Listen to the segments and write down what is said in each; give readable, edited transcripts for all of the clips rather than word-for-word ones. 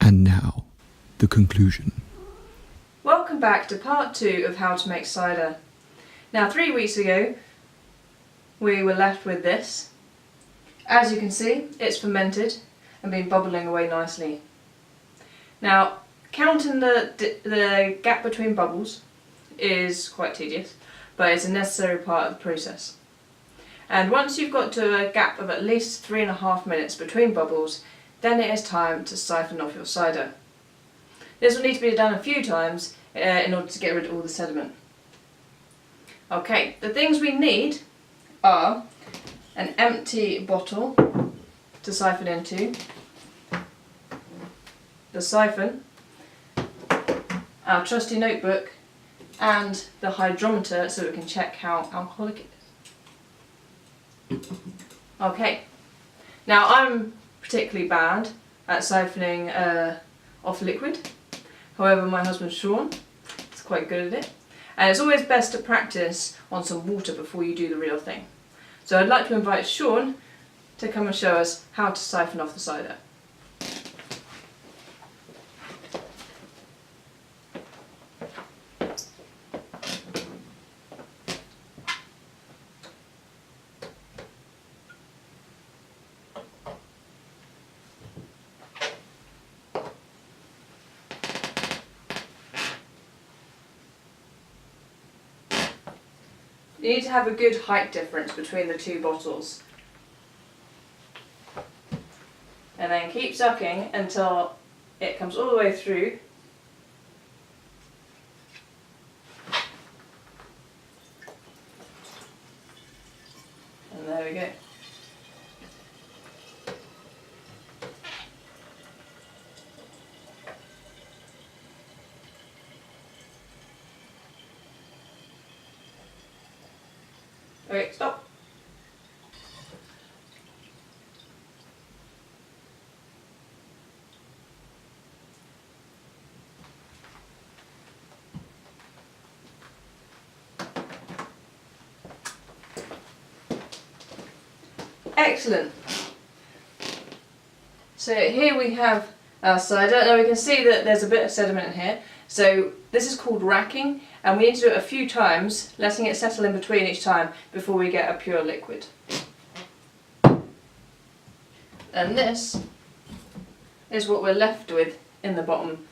And now, the conclusion. Welcome back to part 2 of how to make cider. Now 3 weeks ago we were left with this. As you can see, it's fermented and been bubbling away nicely. Now counting the gap between bubbles is quite tedious, but it's a necessary part of the process. And once you've got to a gap of at least 3.5 minutes between bubbles, then it is time to siphon off your cider. This will need to be done a few times in order to get rid of all the sediment. Okay, the things we need are an empty bottle to siphon into, the siphon, our trusty notebook, and the hydrometer so we can check how alcoholic it is. Okay, now I'm particularly bad at siphoning off liquid. However, my husband Sean is quite good at it, and it's always best to practice on some water before you do the real thing. So I'd like to invite Sean to come and show us how to siphon off the cider. You need to have a good height difference between the two bottles. And then keep sucking until it comes all the way through. And there we go. Okay, stop. Excellent. So here we have our cider. Now we can see that there's a bit of sediment in here. So this is called racking, and we need to do it a few times, letting it settle in between each time before we get a pure liquid. And this is what we're left with in the bottom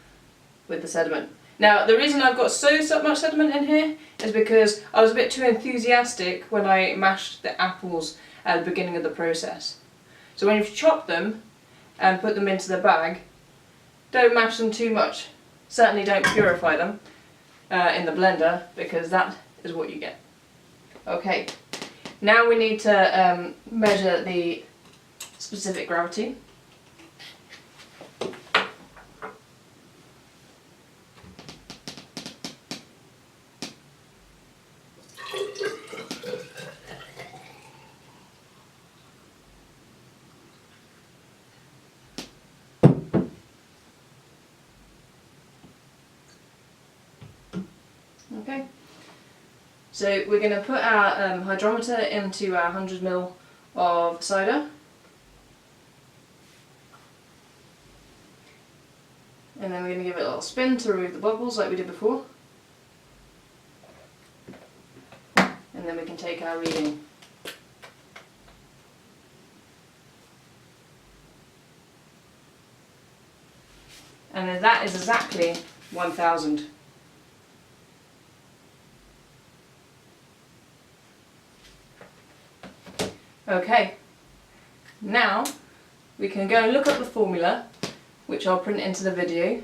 with the sediment. Now the reason I've got so much sediment in here is because I was a bit too enthusiastic when I mashed the apples at the beginning of the process. So when you've chopped them and put them into the bag, don't mash them too much. Certainly don't purify them in the blender, because that is what you get. Okay, now we need to measure the specific gravity. Okay, so we're going to put our hydrometer into our 100 ml of cider, and then we're going to give it a little spin to remove the bubbles like we did before, and then we can take our reading. And then that is exactly 1000. Okay, now we can go and look up the formula, which I'll print into the video,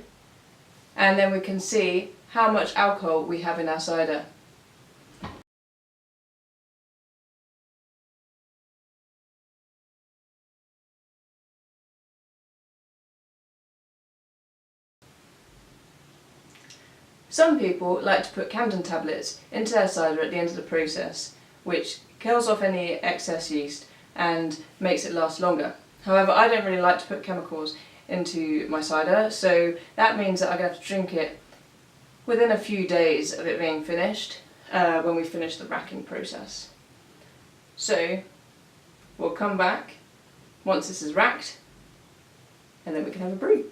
and then we can see how much alcohol we have in our cider. Some people like to put Camden tablets into their cider at the end of the process, which kills off any excess yeast and makes it last longer. However, I don't really like to put chemicals into my cider, so that means that I'm going to have to drink it within a few days of it being finished, when we finish the racking process. So we'll come back once this is racked, and then we can have a brew.